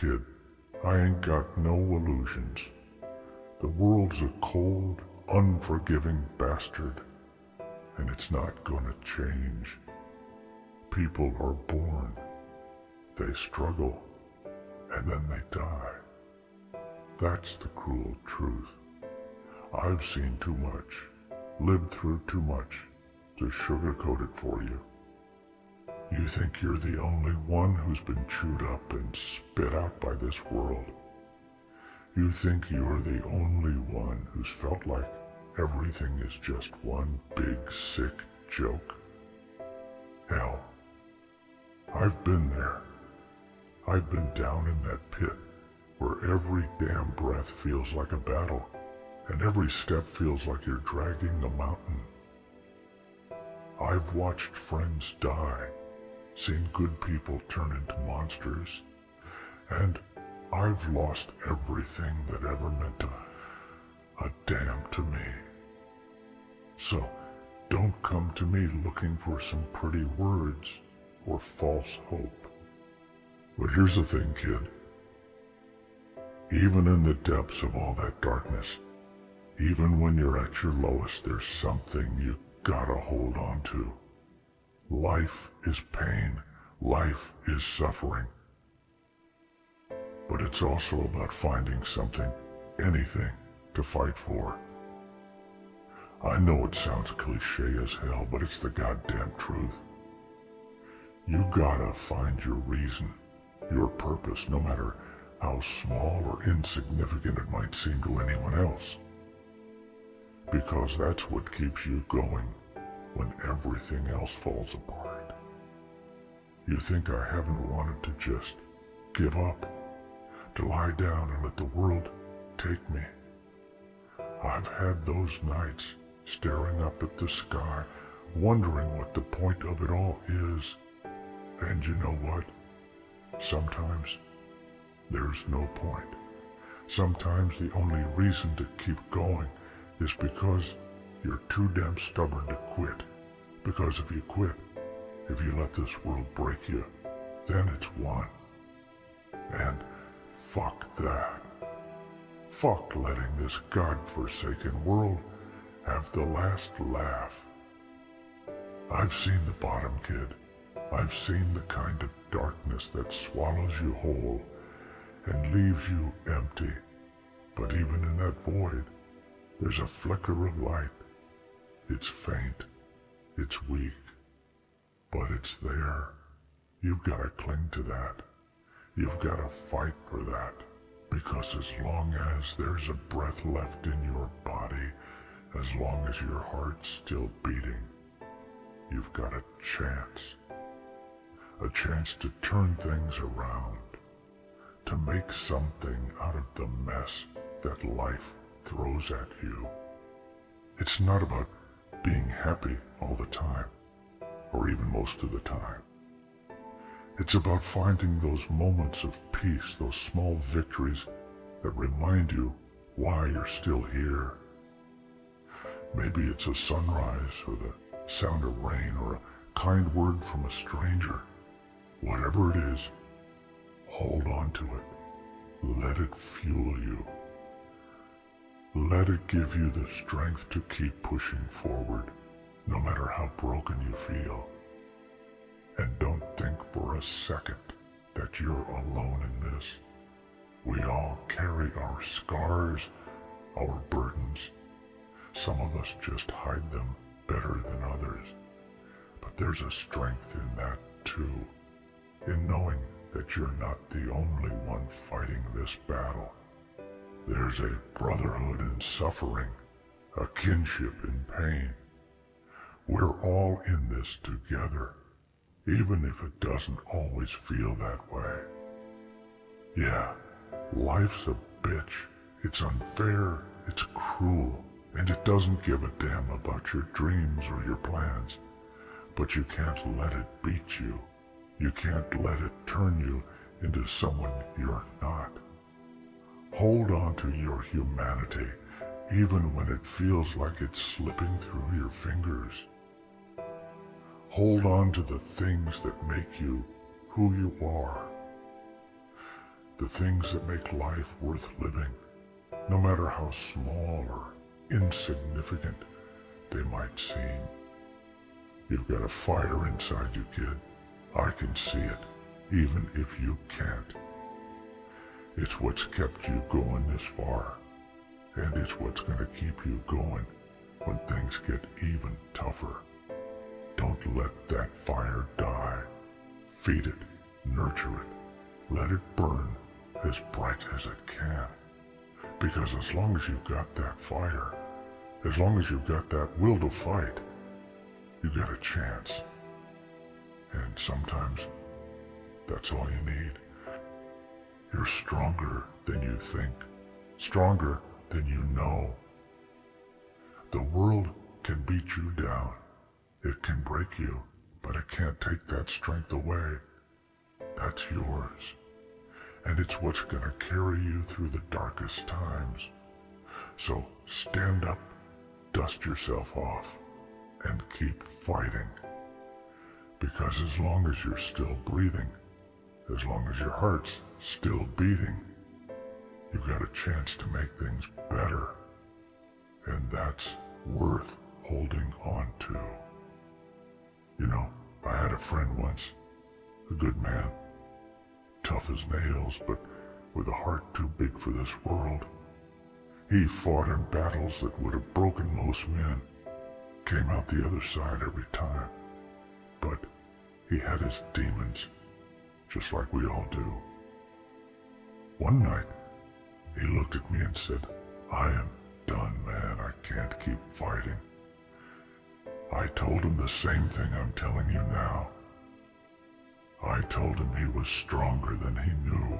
Kid, I ain't got no illusions. The world's a cold, unforgiving bastard, and it's not gonna change. People are born, they struggle, and then they die. That's the cruel truth. I've seen too much, lived through too much to sugarcoat it for you. You think you're the only one who's been chewed up and spit out by this world. You think you're the only one who's felt like everything is just one big sick joke. Hell, I've been there. I've been down in that pit where every damn breath feels like a battle and every step feels like you're dragging a mountain. I've watched friends die, seen good people turn into monsters, and I've lost everything that ever meant a damn to me. So don't come to me looking for some pretty words or false hope. But here's the thing, kid. Even in the depths of all that darkness, even when you're at your lowest, there's something you gotta hold on to. Life is pain. Life is suffering. But it's also about finding something, anything, to fight for. I know it sounds cliche as hell, but it's the goddamn truth. You gotta find your reason, your purpose, no matter how small or insignificant it might seem to anyone else. Because that's what keeps you going when everything else falls apart. You think I haven't wanted to just give up, to lie down and let the world take me. I've had those nights staring up at the sky, wondering what the point of it all is. And you know what? Sometimes there's no point. Sometimes the only reason to keep going is because you're too damn stubborn to quit. Because if you quit, if you let this world break you, then it's won. And fuck that. Fuck letting this godforsaken world have the last laugh. I've seen the bottom, kid. I've seen the kind of darkness that swallows you whole and leaves you empty. But even in that void, there's a flicker of light. It's faint. It's weak. But it's there. You've got to cling to that. You've got to fight for that. Because as long as there's a breath left in your body, as long as your heart's still beating, you've got a chance. A chance to turn things around. To make something out of the mess that life throws at you. It's not about being happy all the time, or even most of the time. It's about finding those moments of peace, those small victories that remind you why you're still here. Maybe it's a sunrise, or the sound of rain, or a kind word from a stranger. Whatever it is, hold on to it. Let it fuel you. Let it give you the strength to keep pushing forward, no matter how broken you feel. And don't think for a second that you're alone in this. We all carry our scars, our burdens. Some of us just hide them better than others. But there's a strength in that too, in knowing that you're not the only one fighting this battle. There's a brotherhood in suffering, a kinship in pain. We're all in this together, even if it doesn't always feel that way. Yeah, life's a bitch. It's unfair, it's cruel, and it doesn't give a damn about your dreams or your plans. But you can't let it beat you. You can't let it turn you into someone you're not. Hold on to your humanity, even when it feels like it's slipping through your fingers. Hold on to the things that make you who you are. the things that make life worth living, no matter how small or insignificant they might seem. You've got a fire inside you, kid. I can see it, even if you can't. It's what's kept you going this far, and it's what's gonna keep you going when things get even tougher. Don't let that fire die. Feed it, nurture it, let it burn as bright as it can. Because as long as you've got that fire, as long as you've got that will to fight, you got a chance. And sometimes that's all you need. You're stronger than you think, stronger than you know. The world can beat you down. It can break you, but it can't take that strength away. That's yours. And it's what's gonna carry you through the darkest times. So stand up, dust yourself off, and keep fighting. Because as long as you're still breathing, as long as your heart's still beating, you've got a chance to make things better. And that's worth holding on to. You know, I had a friend once, a good man, tough as nails, but with a heart too big for this world. He fought in battles that would have broken most men, came out the other side every time. But he had his demons, just like we all do. One night, he looked at me and said, "I am done, man. I can't keep fighting." I told him the same thing I'm telling you now. I told him he was stronger than he knew,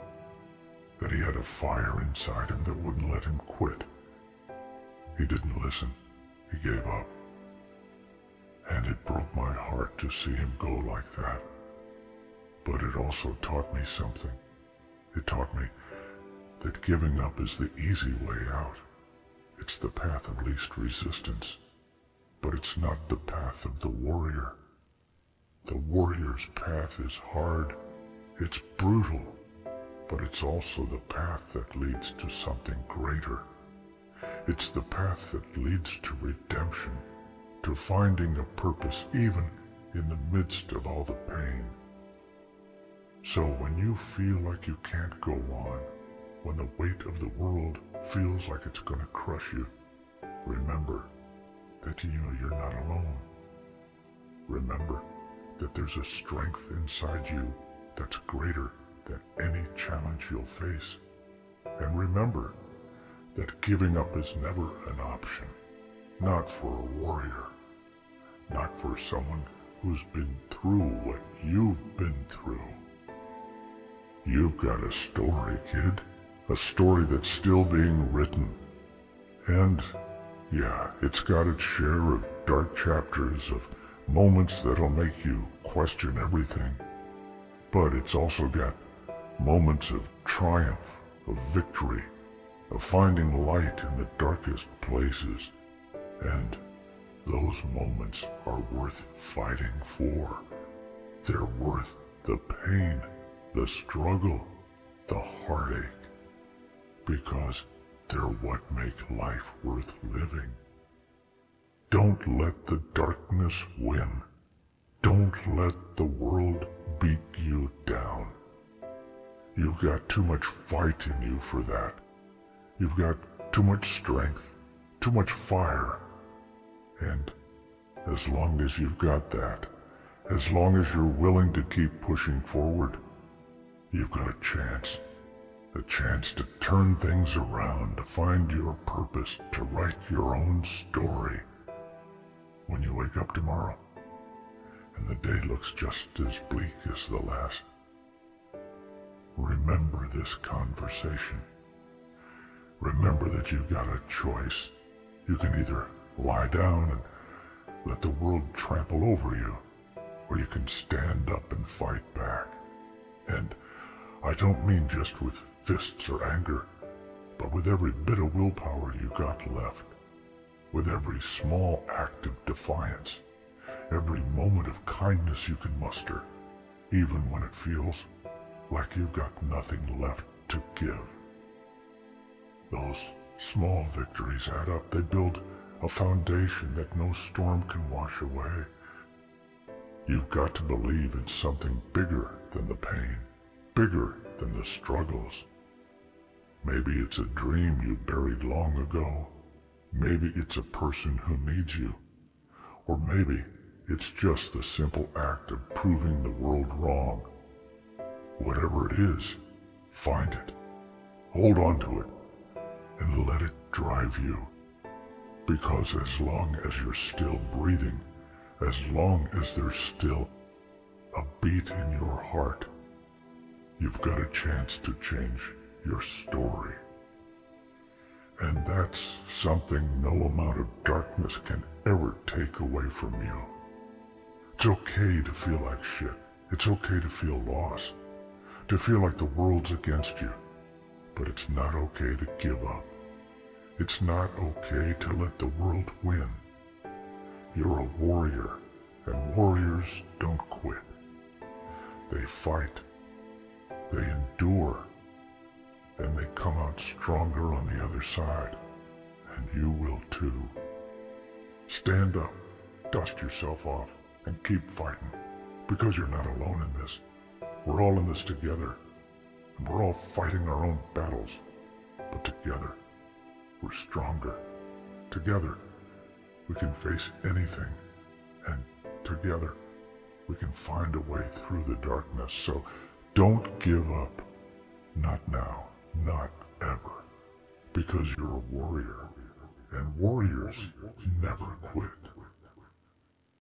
that he had a fire inside him that wouldn't let him quit. He didn't listen. He gave up. And it broke my heart to see him go like that. But it also taught me something. It taught me that giving up is the easy way out. It's the path of least resistance. But it's not the path of the warrior. The warrior's path is hard. It's brutal. But it's also the path that leads to something greater. It's the path that leads to redemption, to finding a purpose even in the midst of all the pain. So when you feel like you can't go on, when the weight of the world feels like it's gonna crush you, remember that you're not alone. Remember that there's a strength inside you that's greater than any challenge you'll face. And remember that giving up is never an option, not for a warrior, not for someone who's been through what you've been through. You've got a story, kid, a story that's still being written. And yeah, it's got its share of dark chapters, of moments that'll make you question everything. But it's also got moments of triumph, of victory, of finding light in the darkest places. And those moments are worth fighting for. They're worth the pain, the struggle, the heartache. Because they're what make life worth living. Don't let the darkness win. Don't let the world beat you down. You've got too much fight in you for that. You've got too much strength, too much fire. And as long as you've got that, as long as you're willing to keep pushing forward, you've got a chance to turn things around, to find your purpose, to write your own story. When you wake up tomorrow, and the day looks just as bleak as the last, remember this conversation. Remember that you've got a choice. You can either lie down and let the world trample over you, or you can stand up and fight back. And I don't mean just with fists or anger, but with every bit of willpower you got left, with every small act of defiance, every moment of kindness you can muster, even when it feels like you've got nothing left to give. Those small victories add up. They build a foundation that no storm can wash away. You've got to believe in something bigger than the pain, bigger than the struggles. Maybe it's a dream you buried long ago. Maybe it's a person who needs you. Or maybe it's just the simple act of proving the world wrong. Whatever it is, find it, hold on to it, and let it drive you. Because as long as you're still breathing, as long as there's still a beat in your heart, you've got a chance to change your story. And that's something no amount of darkness can ever take away from you. It's okay to feel like shit. It's okay to feel lost, to feel like the world's against you. But it's not okay to give up. It's not okay to let the world win. You're a warrior, and warriors don't quit. They fight, they endure, and they come out stronger on the other side. And you will too. Stand up, dust yourself off, and keep fighting, because you're not alone in this. We're all in this together, and we're all fighting our own battles. But together, we're stronger. Together, we can face anything, and together, we can find a way through the darkness. So don't give up. Not now, not ever, because you're a warrior, and warriors never quit.